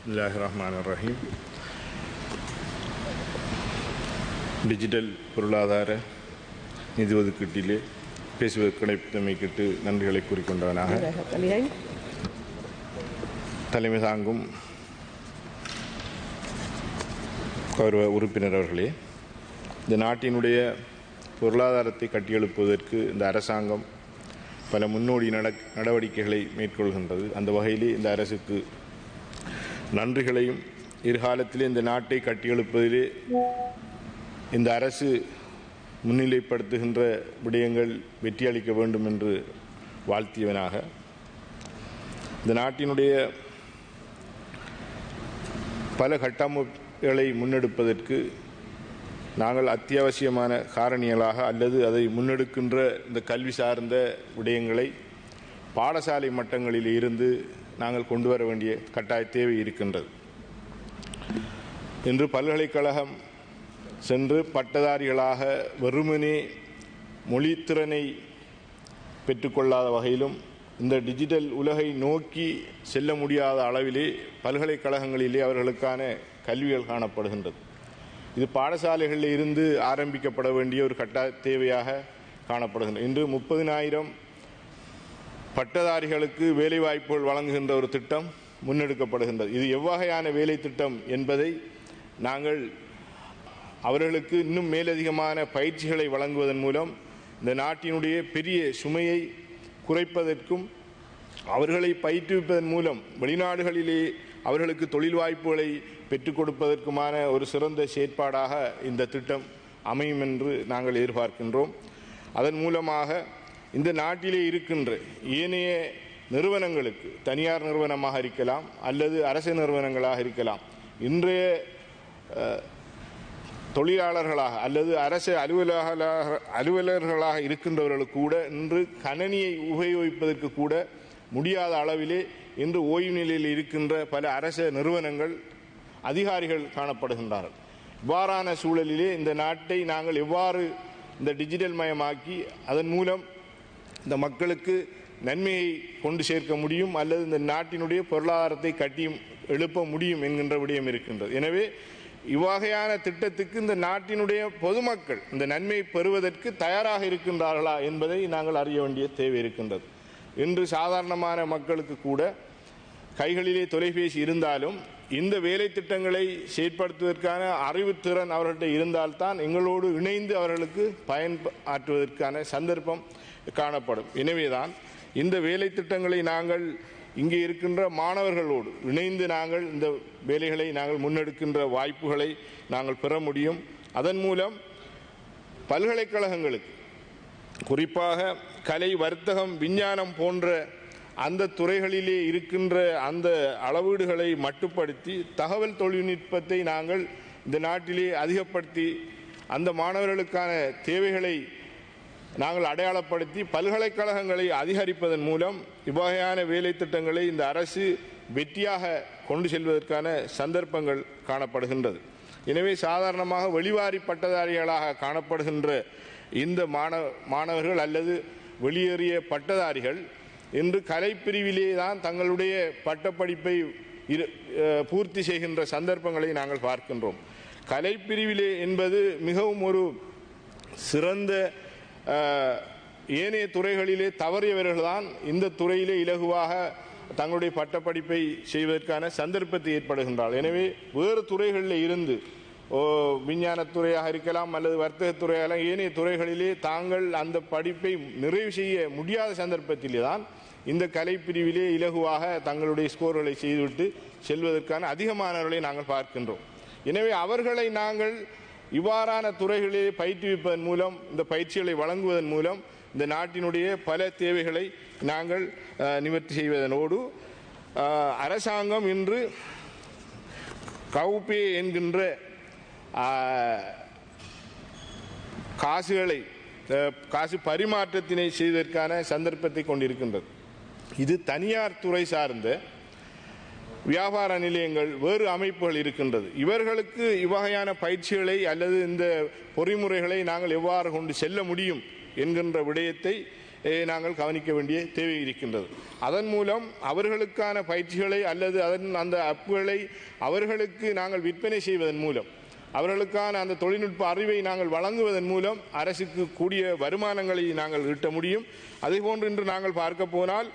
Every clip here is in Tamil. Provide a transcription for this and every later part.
பிஸ்மில்லாஹிர்ரஹ்மானிர்ரஹீம். டிஜிட்டல் பொருளாதார நிதி ஒதுக்கீட்டிலே பேசுவதற்கு கிடைத்தமைக்கிட்டு நன்றிகளை கூறிக்கொண்டவனாக தலைமை தாங்கும் கௌரவ உறுப்பினர் அவர்களே, இந்த நாட்டினுடைய பொருளாதாரத்தை கட்டியெழுப்புவதற்கு இந்த அரசாங்கம் பல முன்னோடி நடவடிக்கைகளை மேற்கொள்கின்றது. அந்த வகையிலே இந்த அரசுக்கு நன்றிகளையும், எதிர்காலத்திலே இந்த நாட்டை கட்டியெழுப்பதிலே இந்த அரசு முன்னிலைப்படுத்துகின்ற விடயங்கள் வெற்றியளிக்க வேண்டும் என்று வாழ்த்தியவனாக, இந்த நாட்டினுடைய பல கட்டமைப்புகளை முன்னெடுப்பதற்கு நாங்கள் அத்தியாவசியமான காரணிகளாக அல்லது அதை முன்னெடுக்கின்ற இந்த கல்வி சார்ந்த விடயங்களை பாடசாலை மட்டங்களில் இருந்து நாங்கள் கொண்டு வர வேண்டிய கட்டாய தேவை இருக்கின்றது. இன்று பல்கலைக்கழகம் சென்று பட்டதாரிகளாக வெறுமனே மொழித்திறனை பெற்றுக்கொள்ளாத வகையிலும் இந்த டிஜிட்டல் உலகை நோக்கி செல்ல முடியாத அளவிலே பல்கலைக்கழகங்களிலே அவர்களுக்கான கல்விகள் காணப்படுகின்றது. இது பாடசாலைகளில் இருந்து ஆரம்பிக்கப்பட வேண்டிய ஒரு கட்டாய தேவையாக காணப்படுகின்றது. இன்று 30,000 பட்டதாரிகளுக்கு வேலைவாய்ப்புகள் வழங்குகின்ற ஒரு திட்டம் முன்னெடுக்கப்படுகின்றது. இது எவ்வகையான வேலை திட்டம் என்பதை நாங்கள் அவர்களுக்கு இன்னும் மேலதிகமான பயிற்சிகளை வழங்குவதன் மூலம் இந்த நாட்டினுடைய பெரிய சுமையை குறைப்பதற்கும் அவர்களை பயிற்றுவிப்பதன் மூலம் வெளிநாடுகளிலே அவர்களுக்கு தொழில் வாய்ப்புகளை பெற்றுக் கொடுப்பதற்குமான ஒரு சிறந்த செயற்பாடாக இந்த திட்டம் அமையும் என்று நாங்கள் எதிர்பார்க்கின்றோம். அதன் மூலமாக இந்த நாட்டிலே இருக்கின்ற ஏனைய நிறுவனங்களுக்கு, தனியார் நிறுவனமாக இருக்கலாம் அல்லது அரசு நிறுவனங்களாக இருக்கலாம், இன்றைய தொழிலாளர்களாக அல்லது அரசு அலுவலர்களாக இருக்கின்றவர்களுக்கு கூட இன்று கணனியை உபயோகிப்பதற்கு கூட முடியாத அளவிலே இன்று ஓய்வு நிலையில் இருக்கின்ற பல அரசு நிறுவனங்கள் அதிகாரிகள் காணப்படுகின்றார்கள். இவ்வாறான சூழலிலே இந்த நாட்டை நாங்கள் எவ்வாறு இந்த டிஜிட்டல் மயமாக்கி அதன் மூலம் இந்த மக்களுக்கு நன்மையை கொண்டு சேர்க்க முடியும் அல்லது இந்த நாட்டினுடைய பொருளாதாரத்தை கட்டியும் எழுப்ப முடியும் என்கின்ற விடயம் இருக்கின்றது. எனவே இவ்வகையான திட்டத்துக்கு இந்த நாட்டினுடைய பொதுமக்கள் இந்த நன்மையை பெறுவதற்கு தயாராக இருக்கின்றார்களா என்பதை நாங்கள் அறிய வேண்டிய தேவை இருக்கின்றது. இன்று சாதாரணமான மக்களுக்கு கூட கைகளிலே தொலைபேசி இருந்தாலும் இந்த வேலை திட்டங்களை செயற்படுத்துவதற்கான அறிவுத்திறன் அவர்கள்ட்ட இருந்தால்தான் எங்களோடு இணைந்து அவர்களுக்கு பயனாற்றுவதற்கான சந்தர்ப்பம் காணப்படும். எனவேதான் இந்த வேலை திட்டங்களை நாங்கள் இங்கே இருக்கின்ற மாணவர்களோடு இணைந்து நாங்கள் இந்த வேலைகளை நாங்கள் முன்னெடுக்கின்ற வாய்ப்புகளை நாங்கள் பெற முடியும். அதன் மூலம் பல்கலைக்கழகங்களுக்கு குறிப்பாக கலை, வர்த்தகம், விஞ்ஞானம் போன்ற அந்த துறைகளிலே இருக்கின்ற அந்த அளவீடுகளை மட்டுப்படுத்தி தகவல் தொழில்நுட்பத்தை நாங்கள் இந்த நாட்டிலே அதிகப்படுத்தி அந்த மாணவர்களுக்கான தேவைகளை நாங்கள் அடையாளப்படுத்தி பல்கலைக்கழகங்களை அதிகரிப்பதன் மூலம் இவ்வகையான வேலை திட்டங்களை இந்த அரசு வெற்றியாக கொண்டு செல்வதற்கான சந்தர்ப்பங்கள் காணப்படுகின்றது. எனவே சாதாரணமாக வெளிவாரி பட்டதாரிகளாக காணப்படுகின்ற இந்த மாணவர்கள் அல்லது வெளியேறிய பட்டதாரிகள் இன்று கலைப்பிரிவிலே தான் தங்களுடைய பட்டப்படிப்பை பூர்த்தி செய்கின்ற சந்தர்ப்பங்களை நாங்கள் பார்க்கின்றோம். கலைப்பிரிவிலே என்பது மிகவும் ஒரு சிறந்த ஏனைய துறைகளிலே தவறியவர்கள்தான் இந்த துறையிலே இலகுவாக தங்களுடைய பட்டப்படிப்பை செய்வதற்கான சந்தர்ப்பத்தை ஏற்படுகின்றார்கள். எனவே வேறு துறைகளில் இருந்து விஞ்ஞானத்துறையாக இருக்கலாம் அல்லது வர்த்தகத்துறையாக ஏனைய துறைகளிலே தாங்கள் அந்த படிப்பை நிறைவு செய்ய முடியாத சந்தர்ப்பத்திலே தான் இந்த கலைப்பிரிவிலே இலகுவாக தங்களுடைய ஸ்கோர்களை செய்துவிட்டு செல்வதற்கான அதிகமானவர்களை நாங்கள் பார்க்கின்றோம். எனவே அவர்களை நாங்கள் இவ்வாறான துறைகளிலே பயிற்றுவிப்பதன் மூலம், இந்த பயிற்சிகளை வழங்குவதன் மூலம் இந்த நாட்டினுடைய பல தேவைகளை நாங்கள் நிவர்த்தி செய்வதனோடு அரசாங்கம் இன்று கவுபே என்கின்ற காசு பரிமாற்றத்தினை செய்வதற்கான சந்தர்ப்பத்தை கொண்டிருக்கின்றது. இது தனியார் துறை சார்ந்த வியாபார நிலையங்கள், வேறு அமைப்புகள் இருக்கின்றது. இவர்களுக்கு இவ்வகையான பயிற்சிகளை அல்லது இந்த பொறிமுறைகளை நாங்கள் எவ்வாறு கொண்டு செல்ல முடியும் என்கின்ற விடயத்தை நாங்கள் கவனிக்க வேண்டிய தேவை இருக்கின்றது. அதன் மூலம் அவர்களுக்கான பயிற்சிகளை அல்லது அந்த ஆப்புகளை அவர்களுக்கு நாங்கள் விற்பனை செய்வதன் மூலம் அவர்களுக்கான அந்த தொழில்நுட்ப அறிவை நாங்கள் வழங்குவதன் மூலம் அரசுக்கு கூடிய வருமானங்களை நாங்கள் ஈட்ட முடியும். அதேபோன்று இன்று நாங்கள் பார்க்க போனால்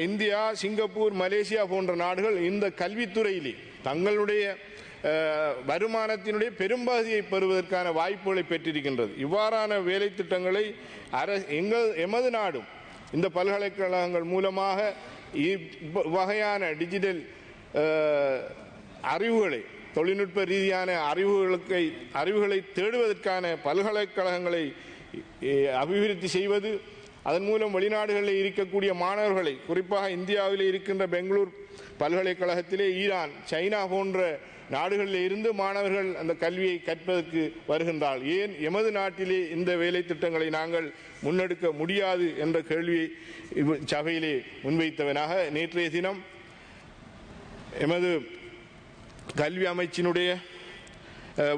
இந்தியா, சிங்கப்பூர், மலேசியா போன்ற நாடுகள் இந்த கல்வித்துறையிலே தங்களுடைய வருமானத்தினுடைய பெரும்பகுதியை பெறுவதற்கான வாய்ப்புகளை பெற்றிருக்கின்றது. இவ்வாறான வேலை திட்டங்களை எமது நாடும் இந்த பல்கலைக்கழகங்கள் மூலமாக இவ்வகையான டிஜிட்டல் அறிவுகளை, தொழில்நுட்ப ரீதியான அறிவுகளை தேடுவதற்கான பல்கலைக்கழகங்களை அபிவிருத்தி செய்வது, அதன் மூலம் வெளிநாடுகளில் இருக்கக்கூடிய மாணவர்களை, குறிப்பாக இந்தியாவில் இருக்கின்ற பெங்களூர் பல்கலைக்கழகத்திலே ஈரான், சைனா போன்ற நாடுகளில் இருந்து மாணவர்கள் அந்த கல்வியை கற்பதற்கு வருகின்றால் ஏன் எமது நாட்டிலே இந்த வேலை திட்டங்களை நாங்கள் முன்னெடுக்க முடியாது என்ற கேள்வியை சபையிலே முன்வைத்தவனாக நேற்றைய தினம் எமது கல்வி அமைச்சினுடைய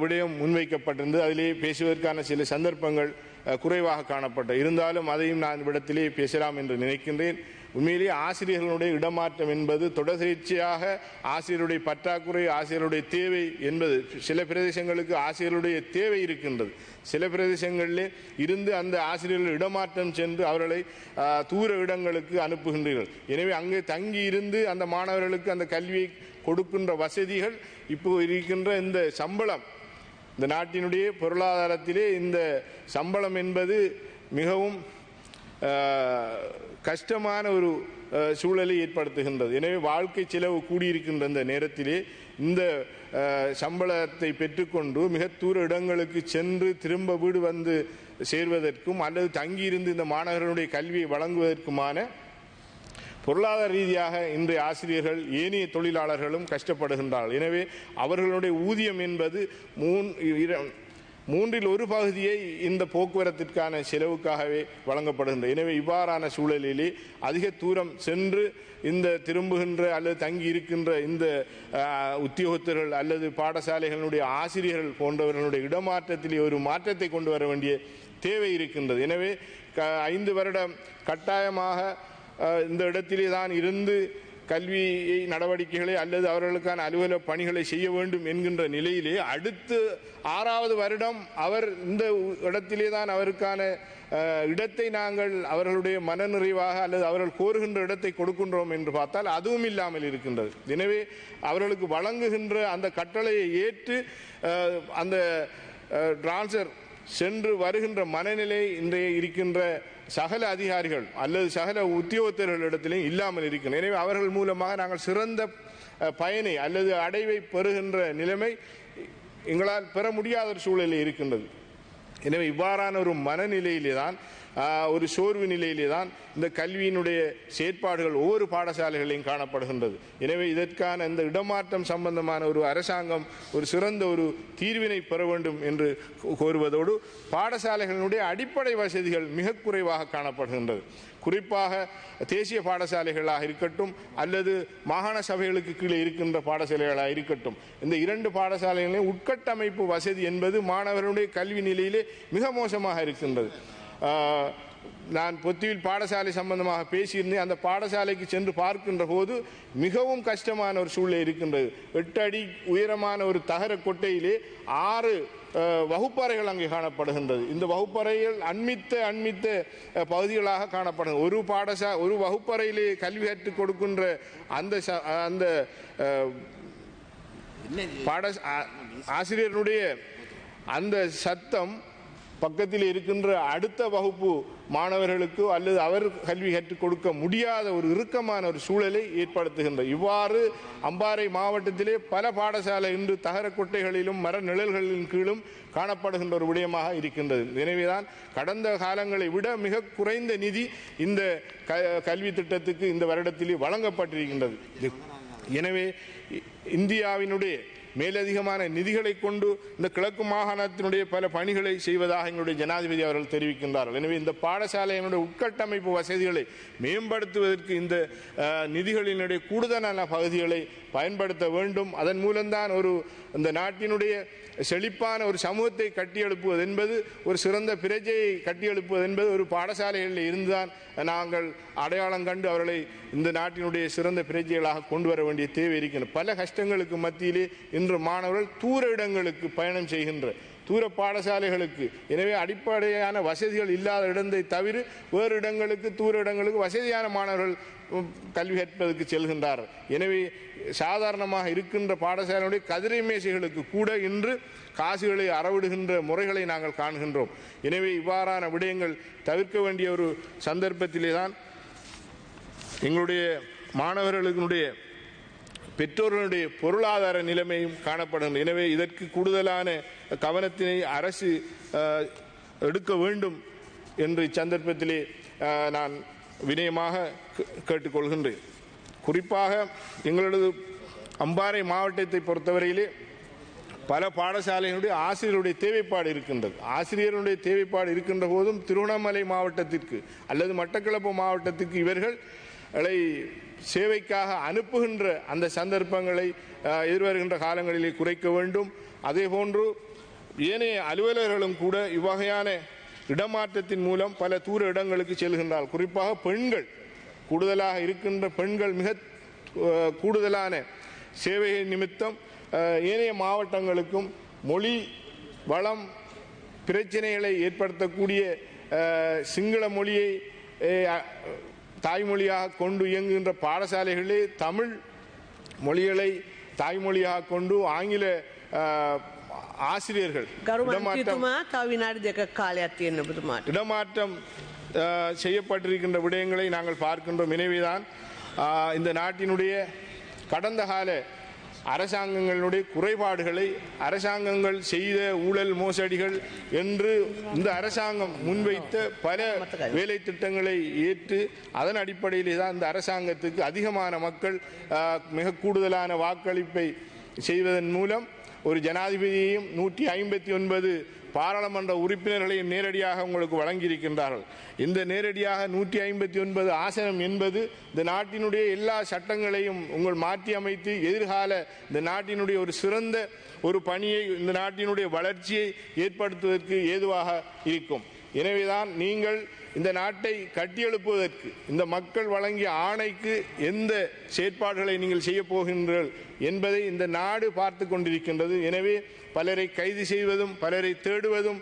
விடயம் முன்வைக்கப்பட்டிருந்தது. அதிலே பேசுவதற்கான சில சந்தர்ப்பங்கள் குறைவாக காணப்பட்ட இருந்தாலும் அதையும் நான் விடத்திலே பேசலாம் என்று நினைக்கின்றேன். உண்மையிலேயே ஆசிரியர்களுடைய இடமாற்றம் என்பது தொடர்ச்சியாக ஆசிரியருடைய பற்றாக்குறை, ஆசிரியருடைய தேவை என்பது சில பிரதேசங்களுக்கு ஆசிரியருடைய தேவை இருக்கின்றது. சில பிரதேசங்களிலே இருந்து அந்த ஆசிரியர்கள் இடமாற்றம் சென்று அவர்களை தூர இடங்களுக்கு அனுப்புகின்றீர்கள். எனவே அங்கே தங்கி இருந்து அந்த மாணவர்களுக்கு அந்த கல்வியை கொடுக்கின்ற வசதிகள் இப்போ இருக்கின்ற இந்த சம்பளம், இந்த நாட்டினுடைய பொருளாதாரத்திலே இந்த சம்பளம் என்பது மிகவும் கஷ்டமான ஒரு சூழலை ஏற்படுத்துகின்றது. எனவே வாழ்க்கை செலவு கூடியிருக்கின்ற இந்த நேரத்திலே இந்த சம்பளத்தை பெற்றுக்கொண்டு மிக தூர இடங்களுக்கு சென்று திரும்ப வீடு வந்து சேர்வதற்கும் அல்லது தங்கியிருந்து இந்த மாணவர்களுடைய கல்வியை வழங்குவதற்குமான பொருளாதார ரீதியாக இன்றைய ஆசிரியர்கள் ஏனைய தொழிலாளர்களும் கஷ்டப்படுகின்றார்கள். எனவே அவர்களுடைய ஊதியம் என்பது மூன்றில் ஒரு பகுதியை இந்த போக்குவரத்திற்கான செலவுக்காகவே வழங்கப்படுகின்றது. எனவே இவ்வாறான சூழலிலே அதிக தூரம் சென்று இந்த திரும்புகின்ற அல்லது தங்கி இருக்கின்ற இந்த உத்தியோகத்தர்கள் அல்லது பாடசாலைகளுடைய ஆசிரியர்கள் போன்றவர்களுடைய இடமாற்றத்திலே ஒரு மாற்றத்தை கொண்டு வர வேண்டிய தேவை இருக்கின்றது. எனவே 5 வருடம் கட்டாயமாக இந்த இடத்திலே தான் இருந்து கல்வி நடவடிக்கைகளை அல்லது அவர்களுக்கான அலுவலக பணிகளை செய்ய வேண்டும் என்கின்ற நிலையிலே அடுத்து 6வது வருடம் அவர் இந்த இடத்திலே தான் அவருக்கான இடத்தை நாங்கள் அவர்களுடைய மனநிறைவாக அல்லது அவர்கள் கோருகின்ற இடத்தை கொடுக்கின்றோம் என்று பார்த்தால் அதுவும் இல்லாமல் இருக்கின்றது. எனவே அவர்களுக்கு வழங்குகின்ற அந்த கட்டளையை ஏற்று அந்த டிரான்ஸ்ஃபர் சென்று வருகின்ற மனநிலை இன்றைய இருக்கின்ற சகல அதிகாரிகள் அல்லது சகல உத்தியோகத்தர்களிடத்திலும் இல்லாமல் இருக்கின்றன. எனவே அவர்கள் மூலமாக நாங்கள் சிறந்த பயனை அல்லது அடைவை பெறுகின்ற நிலைமை எங்களால் பெற முடியாத ஒரு சூழலில் இருக்கின்றது. எனவே இவ்வாறான ஒரு மனநிலையிலே தான், ஒரு சோர்வு நிலையிலே தான் இந்த கல்வியினுடைய செயற்பாடுகள் ஒவ்வொரு பாடசாலைகளையும் காணப்படுகின்றது. எனவே இதற்கான இந்த இடமாற்றம் சம்பந்தமான ஒரு அரசாங்கம் ஒரு சிறந்த ஒரு தீர்வினை பெற வேண்டும் என்று கோருவதோடு பாடசாலைகளுடைய அடிப்படை வசதிகள் மிக குறைவாக காணப்படுகின்றது. குறிப்பாக தேசிய பாடசாலைகளாக இருக்கட்டும் அல்லது மாகாண சபைகளுக்கு கீழே இருக்கின்ற பாடசாலைகளாக இருக்கட்டும், இந்த 2 பாடசாலைகளின் உட்கட்டமைப்பு வசதி என்பது மாணவர்களுடைய கல்வி நிலையிலே மிக மோசமாக இருக்கின்றது. நான் பொத்தியில் பாடசாலை சம்பந்தமாக பேசியிருந்தேன். அந்த பாடசாலைக்கு சென்று பார்க்கின்ற போது மிகவும் கஷ்டமான ஒரு சூழ்நிலை இருக்கின்றது. 8 அடி உயரமான ஒரு தகர கொட்டையிலே 6 வகுப்பறைகள் அங்கே காணப்படுகின்றது. இந்த வகுப்பறைகள் அண்மித்த பகுதிகளாக காணப்படுகிறது. ஒரு வகுப்பறையிலே கல்வி கற்றுக் கொடுக்கின்ற அந்த ஆசிரியருடைய அந்த சத்தம் பக்கத்தில் இருக்கின்ற அடுத்த வகுப்பு மாணவர்களுக்கு அல்லது அவர் கல்வி கற்றுக் கொடுக்க முடியாத ஒரு இறுக்கமான ஒரு சூழலை ஏற்படுத்துகின்றது. இவ்வாறு அம்பாறை மாவட்டத்திலே பல பாடசாலை இன்று தகர கொட்டைகளிலும் மர நிழல்களின் கீழும் காணப்படுகின்ற ஒரு விடயமாக இருக்கின்றது. எனவேதான் கடந்த காலங்களை விட மிக குறைந்த நிதி இந்த கல்வி திட்டத்துக்கு இந்த வருடத்திலே வழங்கப்பட்டிருக்கின்றது. எனவே இந்தியாவினுடைய மேலதிகமான நிதிகளை கொண்டு இந்த கிழக்கு மாகாணத்தினுடைய பல பணிகளை செய்வதாக எங்களுடைய ஜனாதிபதி அவர்கள் தெரிவிக்கின்றார்கள். எனவே இந்த பாடசாலையினுடைய உட்கட்டமைப்பு வசதிகளை மேம்படுத்துவதற்கு இந்த நிதிகளினுடைய கூடுதலான பகுதிகளை பயன்படுத்த வேண்டும். அதன் மூலம்தான் இந்த நாட்டினுடைய செழிப்பான ஒரு சமூகத்தை கட்டியெழுப்புவது என்பது, ஒரு சிறந்த பிரஜையை கட்டியெழுப்புவது என்பது ஒரு பாடசாலைகளில் இருந்துதான் நாங்கள் அடையாளம் கண்டு அவர்களை இந்த நாட்டினுடைய சிறந்த பிரஜைகளாக கொண்டு வர வேண்டிய தேவை இருக்கின்றது. பல கஷ்டங்களுக்கு மத்தியிலே இன்று மாணவர்கள் தூர இடங்களுக்கு பயணம் செய்கின்ற தூர பாடசாலைகளுக்கு, எனவே அடிப்படையான வசதிகள் இல்லாத இடத்தை தவிர வேறு இடங்களுக்கு தூர இடங்களுக்கு வசதியான மாணவர்கள் கல்வி கற்பதற்கு செல்கின்றார்கள். எனவே சாதாரணமாக இருக்கின்ற பாடசாலையுடைய கதிரை மேசைகளுக்கு கூட இன்று காசுகளை அறவிடுகின்ற முறைகளை நாங்கள் காண்கின்றோம். எனவே இவ்வாறான விடயங்கள் தவிர்க்க வேண்டிய ஒரு சந்தர்ப்பத்திலே தான் எங்களுடைய மாணவர்களுடைய பெற்றோர்களுடைய பொருளாதார நிலைமையும் காணப்படும். எனவே இதற்கு கூடுதலான கவனத்தினை அரசு எடுக்க வேண்டும் என்று இச்சந்தர்ப்பத்திலே நான் வினயமாக கேட்டுக்கொள்கின்றேன். குறிப்பாக எங்களது அம்பாறை மாவட்டத்தை பொறுத்தவரையிலே பல பாடசாலைகளுடைய ஆசிரியருடைய தேவைப்பாடு இருக்கின்றது. ஆசிரியருடைய தேவைப்பாடு இருக்கின்ற போதும் திருவண்ணாமலை மாவட்டத்திற்கு அல்லது மட்டக்களப்பு மாவட்டத்திற்கு இவர்களை சேவைக்காக அனுப்புகின்ற அந்த சந்தர்ப்பங்களை எதிர்வருகின்ற காலங்களிலே குறைக்க வேண்டும். அதே போன்று ஏனைய அலுவலர்களும் கூட இவ்வகையான இடமாற்றத்தின் மூலம் பல தூர இடங்களுக்கு செல்கின்றார்கள். குறிப்பாக பெண்கள் கூடுதலாக இருக்கின்ற பெண்கள் மிக கூடுதலான சேவை நிமித்தம் ஏனைய மாவட்டங்களுக்கும் மொழி வளம் பிரச்சனைகளை ஏற்படுத்தக்கூடிய சிங்கள மொழியை தாய்மொழியாக கொண்டு இயங்குகின்ற பாடசாலைகளிலே தமிழ் மொழிகளை தாய்மொழியாக கொண்டு ஆங்கில ஆசிரியர்கள் இடமாற்றம் செய்யப்பட்டிருக்கின்ற விடயங்களை நாங்கள் பார்க்கின்றோம். எனவேதான் இந்த நாட்டினுடைய கடந்த கால அரசாங்கங்களுடைய குறைபாடுகளை, அரசாங்கங்கள் செய்த ஊழல் மோசடிகள் என்று இந்த அரசாங்கம் முன்வைத்த பல வேலை திட்டங்களை ஏற்று அதன் அடிப்படையிலே தான் இந்த அரசாங்கத்துக்கு அதிகமான மக்கள் மிக கூடுதலான வாக்களிப்பை செய்வதன் மூலம் ஒரு ஜனாதிபதியையும் 159 பாராளுமன்ற உறுப்பினர்களையும் நேரடியாக உங்களுக்கு வழங்கியிருக்கின்றார்கள். இந்த நேரடியாக 159 ஆசனம் என்பது இந்த நாட்டினுடைய எல்லா சட்டங்களையும் உங்கள் மாற்றி அமைத்து எதிர்கால இந்த நாட்டினுடைய ஒரு சிறந்த ஒரு பணியை, இந்த நாட்டினுடைய வளர்ச்சியை ஏற்படுத்துவதற்கு ஏதுவாக இருக்கும். எனவேதான் நீங்கள் இந்த நாட்டை கட்டியெழுப்புவதற்கு இந்த மக்கள் வழங்கிய ஆணைக்கு எந்த செயற்பாடுகளை நீங்கள் செய்ய போகின்றீர்கள் என்பதை இந்த நாடு பார்த்து கொண்டிருக்கின்றது. எனவே பலரை கைது செய்வதும், பலரை தேடுவதும்,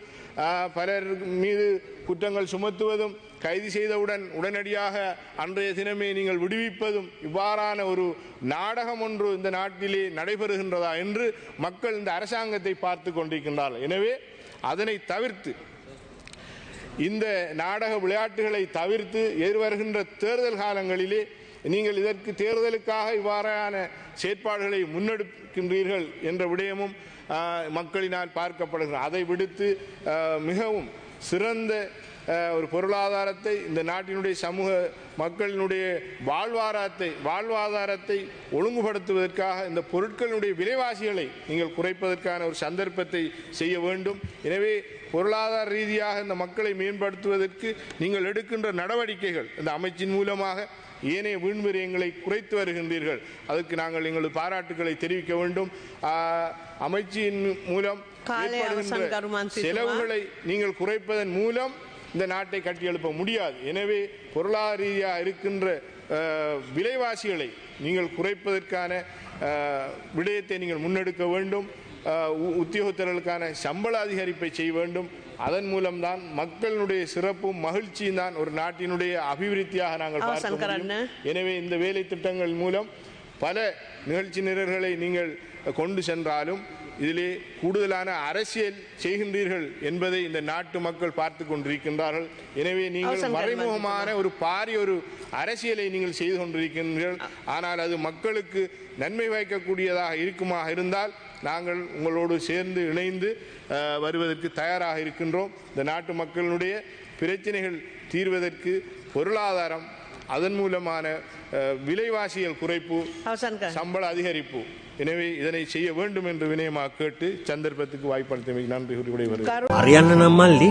பலர் மீது குற்றங்கள் சுமத்துவதும், கைது செய்தவுடன் உடனடியாக அன்றைய தினமே நீங்கள் விடுவிப்பதும், இவ்வாறான ஒரு நாடகம் ஒன்று இந்த நாட்டிலே நடைபெறுகின்றதா என்று மக்கள் இந்த அரசாங்கத்தை பார்த்து கொண்டிருக்கின்றார்கள். எனவே அதனை தவிர்த்து, இந்த நாடக விளையாட்டுகளை தவிர்த்து எதிர்வருகின்ற தேர்தல் காலங்களிலே நீங்கள் இதற்கு தேர்தலுக்காக இவ்வாறான செயற்பாடுகளை முன்னெடுக்கின்றீர்கள் என்ற விடயமும் மக்களினால் பார்க்கப்படுகிறது. அதை விடுத்து மிகவும் சிறந்த ஒரு பொருளாதாரத்தை, இந்த நாட்டினுடைய சமூக மக்களினுடைய வாழ்வாதாரத்தை ஒழுங்குபடுத்துவதற்காக இந்த பொருட்களுடைய விலைவாசிகளை நீங்கள் குறைப்பதற்கான ஒரு சந்தர்ப்பத்தை செய்ய வேண்டும். எனவே பொருளாதார ரீதியாக இந்த மக்களை மேம்படுத்துவதற்கு நீங்கள் எடுக்கின்ற நடவடிக்கைகள், இந்த அமைச்சின் மூலமாக ஏனைய வீண்விரயங்களை குறைத்து வருகின்றீர்கள். அதற்கு நாங்கள் எங்களது பாராட்டுக்களை தெரிவிக்க வேண்டும். அமைச்சின் மூலம் செலவுகளை நீங்கள் குறைப்பதன் மூலம் இந்த நாட்டை கட்டியெழுப்ப முடியாது. எனவே பொருளாதார ரீதியாக இருக்கின்ற விலைவாசிகளை நீங்கள் குறைப்பதற்கான விடயத்தை நீங்கள் முன்னெடுக்க வேண்டும். உத்தியோகத்தர்களுக்கான சம்பள அதிகரிப்பை செய்ய வேண்டும். அதன் மூலம்தான் மக்களுடைய சிறப்பும் மகிழ்ச்சியும் தான் ஒரு நாட்டினுடைய அபிவிருத்தியாக நாங்கள் பார்க்க முடியும். எனவே இந்த வேலை திட்டங்கள் மூலம் பல நிகழ்ச்சி நிரல்களை நீங்கள் கொண்டு சென்றாலும் இதிலே கூடுதலான அரசியல் செய்கின்றீர்கள் என்பதை இந்த நாட்டு மக்கள் பார்த்து கொண்டிருக்கின்றார்கள். எனவே நீங்கள் மறைமுகமான ஒரு பாரிய ஒரு அரசியலை நீங்கள் செய்து கொண்டிருக்கின்றீர்கள். ஆனால் அது மக்களுக்கு நன்மை வைக்கக்கூடியதாக இருக்குமாக இருந்தால் நாங்கள் உங்களோடு சேர்ந்து இணைந்து வருவதற்கு தயாராக இருக்கின்றோம். இந்த நாட்டு மக்களுடைய பிரச்சனைகள் தீர்வதற்கு பொருளாதாரம், அதன் மூலமான விலைவாசிகள் குறைப்பு, சம்பள அதிகரிப்பு, எனவே இதனை செய்ய வேண்டும் என்று வினயமாக கேட்டு சந்தர்ப்பத்துக்கு வாய்ப்பளித்தமைக்கு நன்றி கூறி விடைபெறுகிறேன். හරියන්න නම් මල්ලි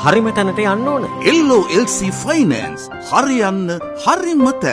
හරිම තැනට යන්න ඕන. LOLC Finance හරියන්න හරිම තැන.